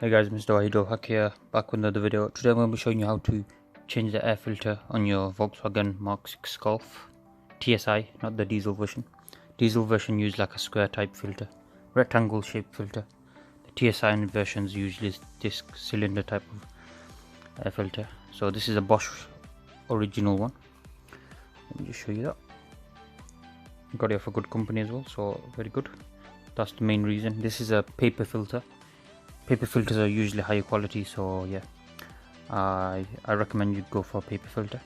Hey guys, Mr. Haque here, back with another video. Today I'm going to be showing you how to change the air filter on your Volkswagen Mark 6 Golf TSI, not the diesel version. Diesel version use like a square type filter, rectangle shaped filter. The TSI versions usually this cylinder type of air filter. So this is a Bosch original one. Let me just show you that. Got it for good company as well, so very good. That's the main reason. This is a paper filter. Paper filters are usually higher quality, so yeah, I recommend you go for a paper filter.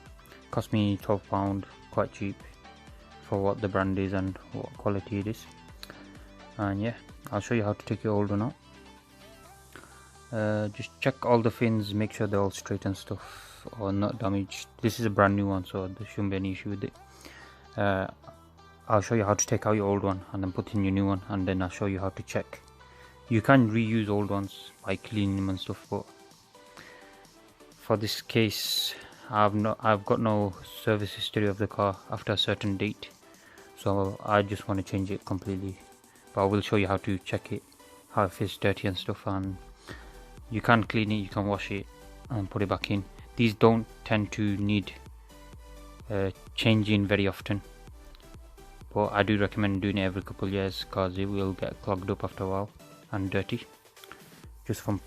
Cost me £12, quite cheap for what the brand is and what quality it is. And yeah, I'll show you how to take your old one out. Just check all the fins, make sure they're all straight and stuff, or not damaged. This is a brand new one, so there shouldn't be any issue with it. I'll show you how to take out your old one and then put in your new one, and then I'll show you how to check. You can reuse old ones by cleaning them and stuff, but for this case I've got no service history of the car after a certain date, so I just want to change it completely. But I will show you how to check it, how if it's dirty and stuff, and you can clean it, you can wash it and put it back in. These don't tend to need changing very often, but I do recommend doing it every couple of years because it will get clogged up after a while and dirty, just from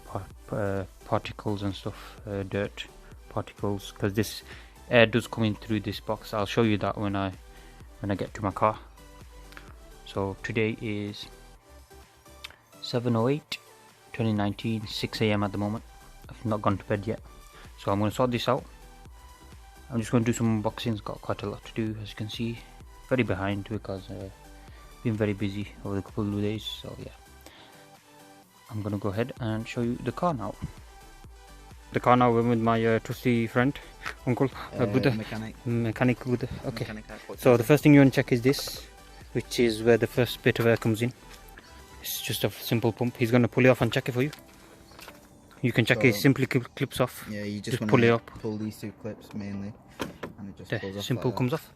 particles and stuff, dirt particles, because this air does come in through this box. I'll show you that when I get to my car. So today is 7/08/2019, 6 AM at the moment. I've not gone to bed yet, so I'm going to sort this out. I'm just going to do some unboxings, got quite a lot to do, as you can see. Very behind because been very busy over the couple of days, so yeah. I'm gonna go ahead and show you the car now. The car now, I'm with my trusty friend, uncle, Buddha, mechanic Buddha. Okay. So the first thing you want to check is this, which is where the first bit of air comes in. It's just a simple pump. He's gonna pull it off and check it for you. You can check it simply clips off. Yeah, you just pull it up. Pull these two clips mainly, and it just pulls off. Simple like comes off.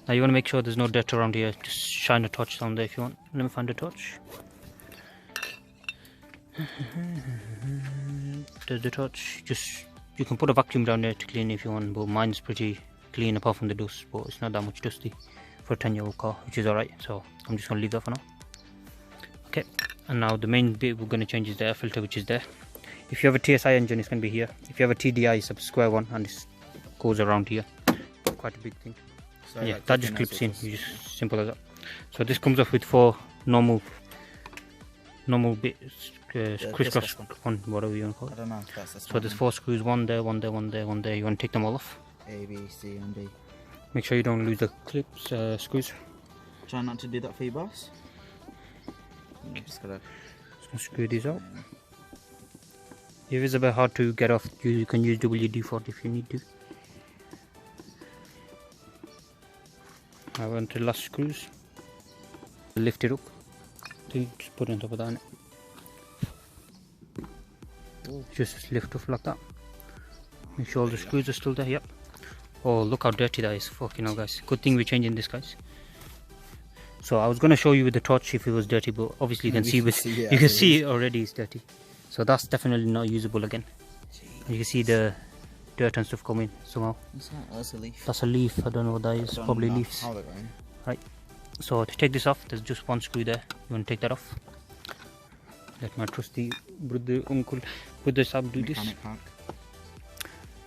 Now you want to make sure there's no dirt around here. Just shine a torch down there if you want. Let me find a torch. There's the torch. Just, you can put a vacuum down there to clean if you want, but mine's pretty clean apart from the dust, but it's not that much dusty for a 10-year-old car, which is alright, so I'm just going to leave that for now. Okay, and now the main bit we're going to change is the air filter, which is there. If you have a TSI engine, it's going to be here. If you have a TDI, it's a square one and it goes around here. Quite a big thing. So yeah, that just clips in, just simple as that. So this comes off with 4 normal bits, crisscross one, whatever you want to call it. I don't know if that's the so there's 4 screws, one there, one there, one there, one there. You want to take them all off. A, B, C and D. Make sure you don't lose the clips, screws. Try not to do that for you, boss. You just gotta screw these out. If it's a bit hard to get off, you can use WD-40 if you need to. I went to the last screws. Lift it up. Just put it on top of that. Just lift off like that. Make sure all the screws are still there. Yep. Oh, look how dirty that is. Fucking hell, guys. Good thing we're changing this, guys. So I was gonna show you with the torch if it was dirty, but obviously you can see you can see it already is dirty. So that's definitely not usable again. You can see the dirt and stuff coming somehow. What's that? Oh, that's a leaf. That's a leaf. I don't know what that is. Probably leaves. Right. So to take this off, there's just 1 screw there. You want to take that off. Let my trusty brother, uncle, Buddha Sab do this.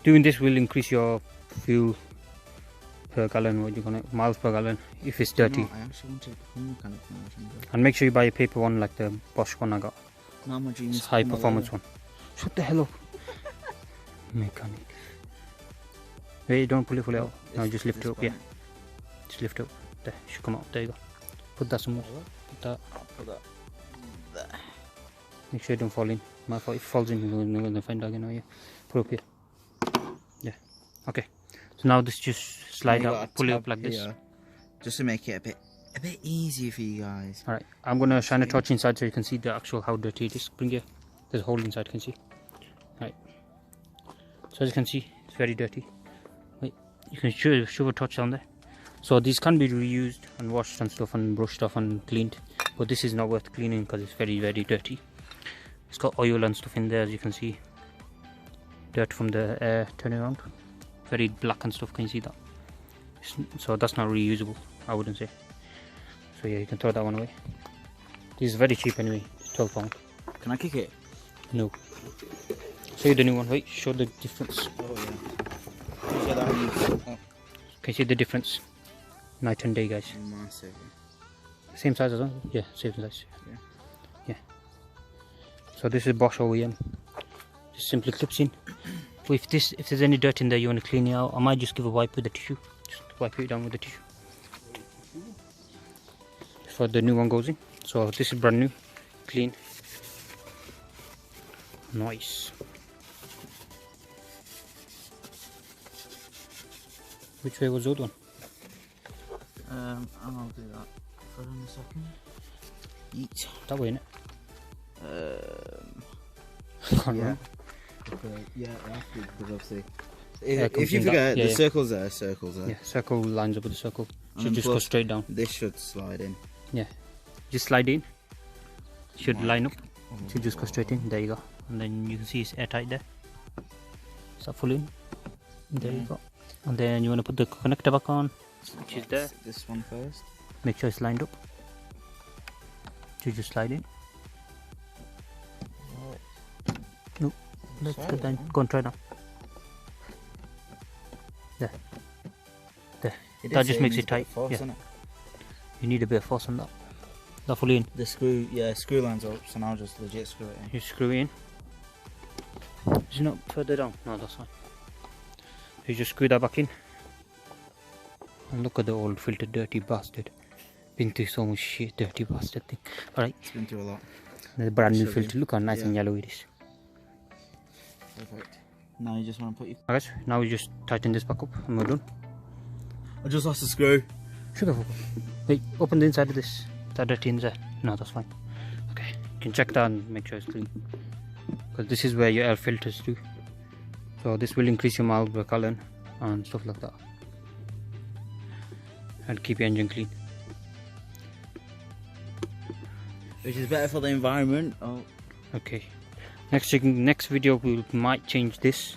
Doing this will increase your fuel per gallon, what you call it, miles per gallon, if it's dirty. I actually want to become mechanic now. And make sure you buy a paper one like the Bosch one I got. No, my dream is it's high performance one. Shut the hell up. Mechanic. Wait, don't pull it out. No, just lift it up, yeah. Just lift it up. There, it should come out. There you go. Put that somewhere. Put that. Put that there. Make sure it don't fall in. If it falls in, you're going to find out again. Yeah. Put it up here. Yeah. Okay. So now this just slide out. Pull it up like this. Just to make it a bit easier for you guys. All right. I'm going to shine a torch inside so you can see the actual how dirty it is. Bring here. There's a hole inside. Can see. All right. So as you can see, it's very dirty. Wait. You can shove a torch down there. So these can be reused and washed and stuff and brushed off and cleaned, but this is not worth cleaning because it's very, very dirty. It's got oil and stuff in there, as you can see. Dirt from the air turning around. Very black and stuff, can you see that? So that's not reusable, I wouldn't say. So yeah, you can throw that one away. This is very cheap anyway, it's £12. Can I kick it? No. Show you the new one, wait, show the difference. Oh yeah. Can you show that one? Oh. Can you see the difference? Night and day, guys. Massive. Same size as well? Yeah, same size. Yeah. Yeah. So this is Bosch OEM. Just simply clips in. So if there's any dirt in there you want to clean it out, I might just give a wipe with the tissue. Just wipe it down with the tissue. Before the new one goes in. So this is brand new, clean. Nice. Which way was the other one? I'll do that for in a second. Eat. That way, innit? Can't remember. Okay, yeah, because obviously. Yeah, If you forget, yeah, the yeah. circle's there, circle's there. Yeah, circle lines up with the circle. And Should just go plus, straight down. This should slide in. Yeah. Just slide in. Should Right. line up. Should just go straight in. There you go. And then you can see it's airtight there. Is that full in? There you go. And then you want to put the connector back on, which is there. This one first. Make sure it's lined up. Should just slide in. Nope. Let's get that. Go and try now. There. There. That just makes it tight. Force, Yeah. innit? You need a bit of force on that. That fully in. The screw, yeah, screw lines up, so now I'll just legit screw it in. You screw it in. Is it not further down? No, that's fine. You just screw that back in. And look at the old filter, dirty bastard. Been through so much shit, dirty bastard thing. Alright. It's been through a lot. The brand new Should filter. be. Look how nice and Yeah. yellow it is. Perfect. Now you just want to put your... Alright, now we just tighten this back up and we're done. I just lost the screw. Shut the fuck up. Wait, open the inside of this. Is that dirty inside? No, that's fine. Okay, you can check that and make sure it's clean. Because this is where your air filters do. So this will increase your miles per gallon and stuff like that. And keep your engine clean. Which is better for the environment. Oh. Okay. Next video we might change this.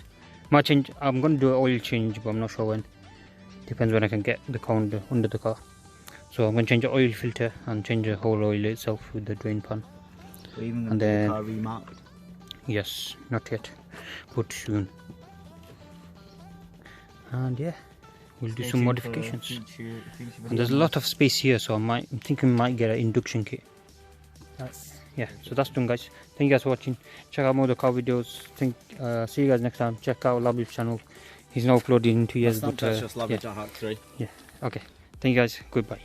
I'm going to do an oil change, but I'm not sure when. Depends when I can get the car under the car. So I'm going to change the oil filter and change the whole oil itself with the drain pan. We're even going And to get then- the car remarked. Yes, not yet, but soon. And yeah, we'll do some modifications. And there's a lot of space here, so I'm thinking we might get an induction kit. Yeah, so that's done, guys. Thank you guys for watching. Check out more of the car videos. See you guys next time. Check out Labby's channel. He's not uploading in 2 years, but Snapchat's just yeah. Haque 3. Yeah. Okay. Thank you guys. Goodbye.